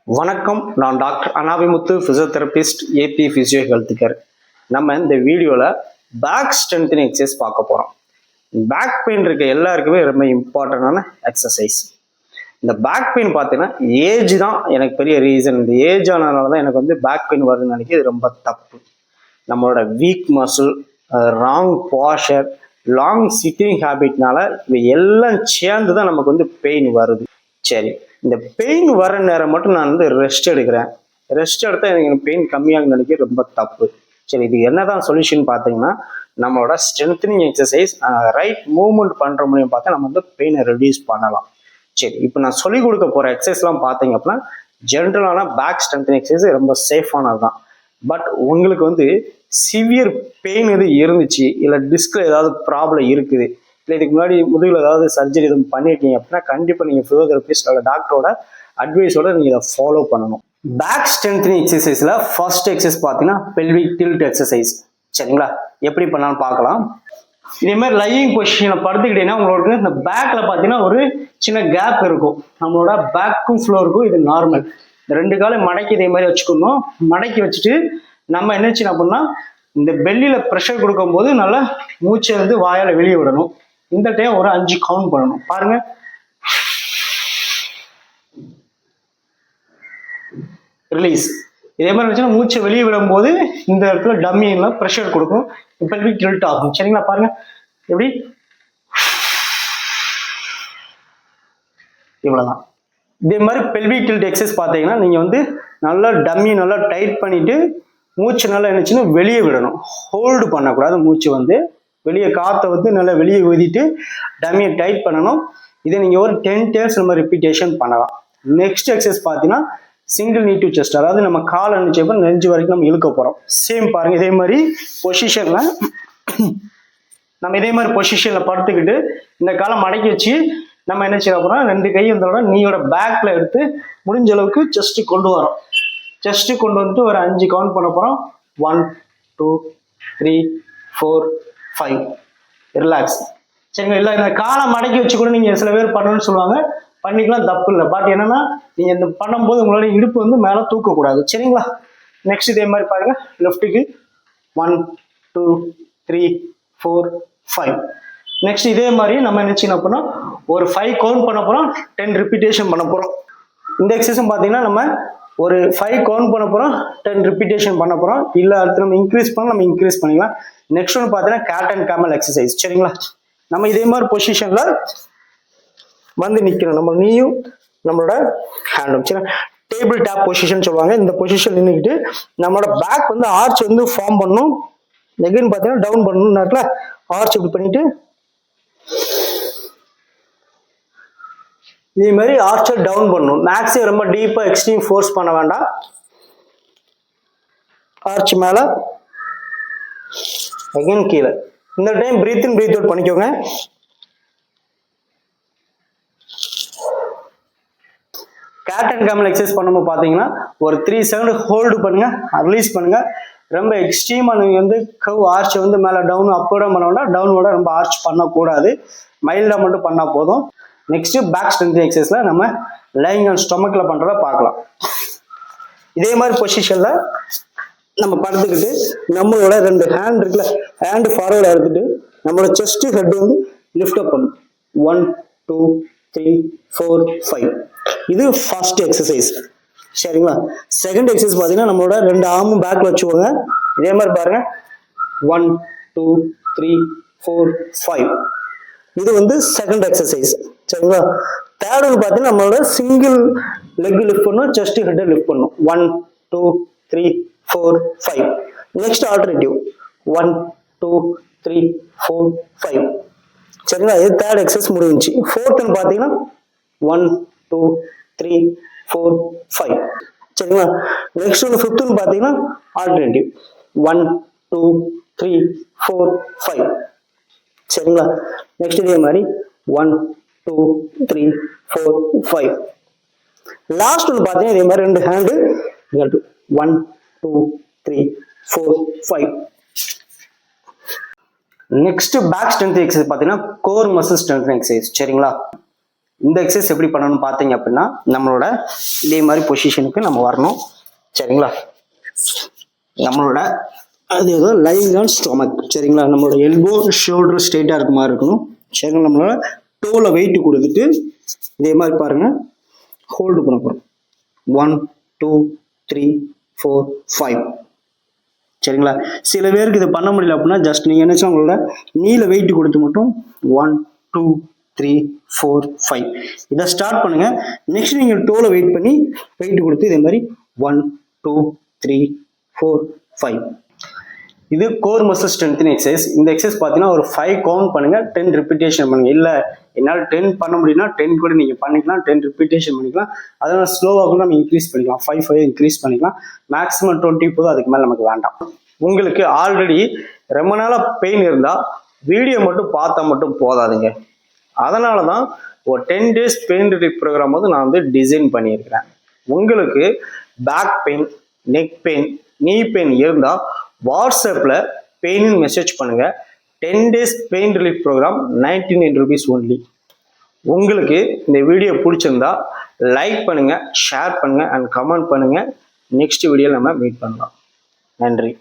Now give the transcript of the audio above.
வணக்கம், நான் doctor Anabimuthu, physiotherapist, AB physio health care. நம்ம இந்த வீடியோவில் பேக் ஸ்ட்ரென்த்னிங் எக்ஸசைஸ் பார்க்க போகிறோம். பேக் பெயின் இருக்க எல்லாருக்குமே ரொம்ப இம்பார்ட்டண்டான எக்ஸசைஸ். இந்த பேக் பெயின் பார்த்தீங்கன்னா ஏஜ் தான் எனக்கு பெரிய ரீசன். இந்த ஏஜ் ஆனதுனால தான் எனக்கு பேக் பெயின் வருதுன்னு நினைக்கிறது இது ரொம்ப தப்பு. நம்மளோட week muscle, wrong posture, long sitting ஹேபிட்னால இவை எல்லாம் சேர்ந்து தான் நமக்கு பெயின் வருது. சரி, இந்த பெயின் வர நேரம் மட்டும் நான் ரெஸ்ட் எடுக்கிறேன். ரெஸ்ட் எடுத்தால் எனக்கு பெயின் கம்மியாக நினைக்க ரொம்ப தப்பு. சரி, இது என்னதான் சொல்யூஷன் பார்த்தீங்கன்னா, நம்மளோட ஸ்ட்ரென்த்னிங் எக்ஸசைஸ் ரைட் மூவ்மெண்ட் பண்ணுற மூலியம் பார்த்தா நம்ம பெயினை ரெடியூஸ் பண்ணலாம். சரி, இப்போ நான் சொல்லிக் கொடுக்க போகிற எக்ஸசைஸ்லாம் பார்த்தீங்க அப்படின்னா ஜென்ரலான பேக் ஸ்ட்ரென்த்னிங் எக்ஸசைஸ் ரொம்ப சேஃபானது தான். பட் உங்களுக்கு சிவியர் பெயின் எது இருந்துச்சு, இல்லை டிஸ்கில் ஏதாவது ப்ராப்ளம் இருக்குது, இல்லை இதுக்கு முன்னாடி முதுகில் ஏதாவது சர்ஜரி எதுவும் பண்ணியிருக்கீங்க அப்படின்னா கண்டிப்பாக நீங்கள் ஃபிசியோதெரபிஸ்ட் அல்ல டாக்டரோட அட்வைஸோட நீங்கள் இதை ஃபாலோ பண்ணணும். பேக் ஸ்ட்ரென்த்னிங் எக்ஸசைஸில் ஃபர்ஸ்ட் எக்ஸசைஸ் பார்த்தீங்கன்னா பெல்விக் டில்ட் எக்ஸசைஸ். சரிங்களா, எப்படி பண்ணலாம்னு பார்க்கலாம். இதே மாதிரி லையிங் பொசிஷனை படுத்துக்கிட்டீங்கன்னா உங்களுக்கு இந்த பேக்கில் பார்த்தீங்கன்னா ஒரு சின்ன கேப் இருக்கும். நம்மளோட பேக்கும் ஃப்ளோருக்கும் இது நார்மல். இந்த ரெண்டு காலம் மடக்கி இதே மாதிரி வச்சுக்கணும். மடக்கி வச்சுட்டு நம்ம என்ன செய்யணும் அப்படின்னா, இந்த பெல்லியில் ப்ரெஷர் கொடுக்கும்போது நல்லா மூச்சை வாயால் வெளியே விடணும். இந்த டைம் ஒரு 5 கவுண்ட் பண்ணணும். பாருங்க, ரிலீஸ். இதே மாதிரி வச்சுன்னா மூச்சை வெளியே விடும் போது இந்த இடத்துல டம்மியெல்லாம் ப்ரெஷர் கொடுக்கும், பெல்விக் டில்ட் ஆகும். சரிங்களா, பாருங்க எப்படி, இவ்வளவுதான். இதே மாதிரி பெல்விக் டில்ட் எக்ஸசைஸ் பார்த்தீங்கன்னா நீங்க நல்லா டம்மி நல்லா டைட் பண்ணிட்டு மூச்சு நல்லா என்னச்சுன்னா வெளியே விடணும். ஹோல்டு பண்ணக்கூடாது. மூச்சு வெளியே காற்றை நல்லா வெளியே ஊதிட்டு டம்மியை டைட் பண்ணணும். இதை நீங்கள் ஒரு 10 times நம்ம ரிப்பீட்டேஷன் பண்ணலாம். நெக்ஸ்ட் எக்ஸசைஸ் பார்த்தீங்கன்னா சிங்கிள் நீ டு செஸ்ட், அதாவது நம்ம கால் நினைச்சப்ப நெஞ்சு வரைக்கும் நம்ம இழுக்க போகிறோம். சேம் பாருங்க, இதே மாதிரி பொசிஷனில் நம்ம இதே மாதிரி பொசிஷனில் படுத்துக்கிட்டு இந்த காலை மடக்கி வச்சு நம்ம என்ன செய்ய போகிறோம், 2 கை நீயோட பேக்கில் எடுத்து முடிஞ்ச அளவுக்கு செஸ்ட்டு கொண்டு வரோம். செஸ்ட்டு கொண்டு வந்துட்டு ஒரு 5 கவுண்ட் பண்ண போகிறோம். 1 2 3 4 5. ரிலாக்ஸ். சரிங்க, இல்லை இந்த காலை மடக்கி வச்சு கூட நீங்கள் சில பேர் பண்ணணும்னு சொல்லுவாங்க, பண்ணிக்கலாம், தப்பு இல்லை. பட் என்னன்னா நீங்கள் இந்த பண்ணும்போது உங்களோட இடுப்பு மேலே தூக்கக்கூடாது. சரிங்களா, நெக்ஸ்ட் இதே மாதிரி பாருங்க, லெஃப்ட்டுக்கு 1 2 3 4 5. நெக்ஸ்ட் இதே மாதிரி நம்ம என்ன செய்யணும் அப்படின்னா ஒரு 5 கவுண்ட் பண்ண போகிறோம், 10 ரிப்பீட்டேஷன் பண்ண போகிறோம். இந்த எக்ஸசைஸும் பார்த்தீங்கன்னா நம்ம ஒரு 5 கவுண்ட் பண்ண போகிறோம், 10 ரிப்பீட்டேஷன் பண்ண போகிறோம். இல்லை அடுத்து நம்ம இன்க்ரீஸ் பண்ணிக்கலாம். நெக்ஸ்ட் ஒன்று பார்த்தீங்கன்னா கேட் அண்ட் கேமல் எக்ஸசைஸ். சரிங்களா, நம்ம இதே மாதிரி பொசிஷனில் நிற்கணும். நம்ம நீயும் நம்மளோட ஹேண்டும். சரி, டேபிள் டாப் பொசிஷன் சொல்லுவாங்க. இந்த பொசிஷன் நின்றுக்கிட்டு நம்மளோட பேக் ஆர்ச் ஃபார்ம் பண்ணணும். எகைன் பார்த்தீங்கன்னா டவுன் பண்ணணும். நேரத்தில் ஆர்ச் இப்படி பண்ணிட்டு இதே மாதிரி ஆர்ச்சை டவுன் பண்ணணும். மேக்ஸிமம் ரொம்ப டீப்பாக எக்ஸ்ட்ரீம் ஃபோர்ஸ் பண்ண வேண்டாம். ஆர்ச் மேலே அகைன் கீழே. இந்த டைம் பிரீத் இன் பிரீத் அவுட் பண்ணிக்கோங்க. கேட் அண்ட் கேமல் எக்ஸசைஸ் பண்ணும்போது பார்த்தீங்கன்னா ஒரு 3 செகண்ட் ஹோல்டு பண்ணுங்க, ரிலீஸ் பண்ணுங்க. ரொம்ப எக்ஸ்ட்ரீமாக நீங்கள் கவ் ஆர்ச் மேலே டவுன் அப்போட பண்ண வேண்டாம். டவுனோட ரொம்ப ஆர்ச் பண்ணக்கூடாது, மைல்டாக மட்டும் பண்ணால் போதும். நெக்ஸ்ட் பேக் ஸ்ட்ரென்த் எக்ஸசைஸ்ல நம்ம லைங் ஆன் ஸ்டொமக்ல பண்றத பார்க்கலாம். இதே மாதிரி பொசிஷன்ல நம்ம படுத்துக்கிட்டு நம்மளோட 2 ஹேண்ட் இருக்குல்ல, ஹேண்ட் ஃபார்வர்டா எடுத்துட்டு நம்மளோட செஸ்ட் ஹெட் லிஃப்ட் அப் பண்ணும். 1 2 3 4 5. இது ஃபர்ஸ்ட் எக்ஸசைஸ். சரிங்களா, செகண்ட் எக்ஸசைஸ் பார்த்தீங்கன்னா நம்மளோட 2 ஆர்மும் பேக்ல வச்சுக்கோங்க. இதே மாதிரி பாருங்க, 1 2 3 4 5. இது செகண்ட் எக்ஸசைஸ். சரிங்களா, தேர்ட் ஒன்று பார்த்தீங்கன்னா நம்மளோட சிங்கிள் லெக் லிஃப்ட் பண்ணும், செஸ்ட் ஹெட் லிஃப்ட் பண்ணும். 1 2 3 4 5. Next alternative 1 2 3 4 5. சரிங்களா, இது தேர்ட் எக்ஸசைஸ் முடிஞ்சிச்சு. ஃபோர்த் பார்த்தீங்கன்னா 1 2 3 4 5. சரிங்களா, நெக்ஸ்ட் ஒன்று ஃபிஃப்த் பார்த்தீங்கன்னா ஆல்டர்னேட்டிவ் 1 2 3 4 5. சரிங்களா, நெக்ஸ்ட் இதே மாதிரி 1 2 3 4 5. லாஸ்ட் ஒன்று பார்த்தீங்கன்னா இதே மாதிரி 2 hand 1 2 3 4 5. Next back strength exercise பார்த்தீங்கன்னா கோர் மசில் ஸ்ட்ரென்த் எக்ஸசைஸ். சரிங்களா, இந்த எக்ஸசைஸ் எப்படி பண்ணணும்னு பார்த்தீங்க அப்படின்னா நம்மளோட இதே மாதிரி பொசிஷனுக்கு நம்ம வரணும். சரிங்களா? நம்மளோட அது ஏதோ லைங் ஆன் ஸ்டொமக். சரிங்களா? நம்மளோட எல்போ ஷோல்டர் ஸ்ட்ரெயிட்டாக இருக்க மாதிரி இருக்கணும். சரிங்களா? நம்மளோட டோல வெயிட் கொடுத்துட்டு இதே மாதிரி பாருங்க ஹோல்டு பண்ண போகிறோம். 1 2 3 4 5. சரிங்களா? சில பேருக்கு இது பண்ண முடியல அப்படின்னா ஜஸ்ட் நீங்கள் என்ன உங்களோட நீல வெயிட் கொடுத்து மட்டும் 1 2 3 4 5 இதை ஸ்டார்ட் பண்ணுங்க. நெக்ஸ்ட் நீங்கள் டோல வெயிட் பண்ணி வெயிட் கொடுத்து இதே மாதிரி 1 2 3 4 5. இது கோர் மசில் ஸ்ட்ரென்த்னிங் எக்ஸசைஸ். இந்த எக்ஸசைஸ் பார்த்தீங்கன்னா ஒரு 5 கவுண்ட் பண்ணுங்க, 10 ரிப்பீட்டேஷன் பண்ணுங்க. இல்லை என்னால் 10 பண்ண முடியும்னா 10 கூட நீங்கள் பண்ணிக்கலாம், 10 ரிப்பீட்டேஷன் பண்ணிக்கலாம். அதனால் ஸ்லோவாக கூட நம்ம இன்க்ரீஸ் பண்ணிக்கலாம், 5 இன்க்ரீஸ் பண்ணிக்கலாம். மேக்ஸிமம் 20 போதும், அதுக்கு மேலே நமக்கு வேண்டாம். உங்களுக்கு ஆல்ரெடி ரொம்ப நாளாக பெயின் இருந்தால் வீடியோ மட்டும் பார்த்தா மட்டும் போதாதுங்க. அதனால தான் ஒரு 10 days பெயின் ரிலீஃப் ப்ரோக்ராம் வந்து நான் வந்து டிசைன் பண்ணியிருக்கிறேன். உங்களுக்கு back pain, neck pain, knee pain இருந்தால் வாட்ஸ்அப்பில் பெயின்னு மெசேஜ் பண்ணுங்கள். 10 days pain relief program 99 rupees only. உங்களுக்கு இந்த வீடியோ பிடிச்சிருந்தா லைக் பண்ணுங்கள், ஷேர் பண்ணுங்கள் அண்ட் கமெண்ட் பண்ணுங்கள். நெக்ஸ்ட் வீடியோவில் நம்ம மீட் பண்ணலாம். நன்றி.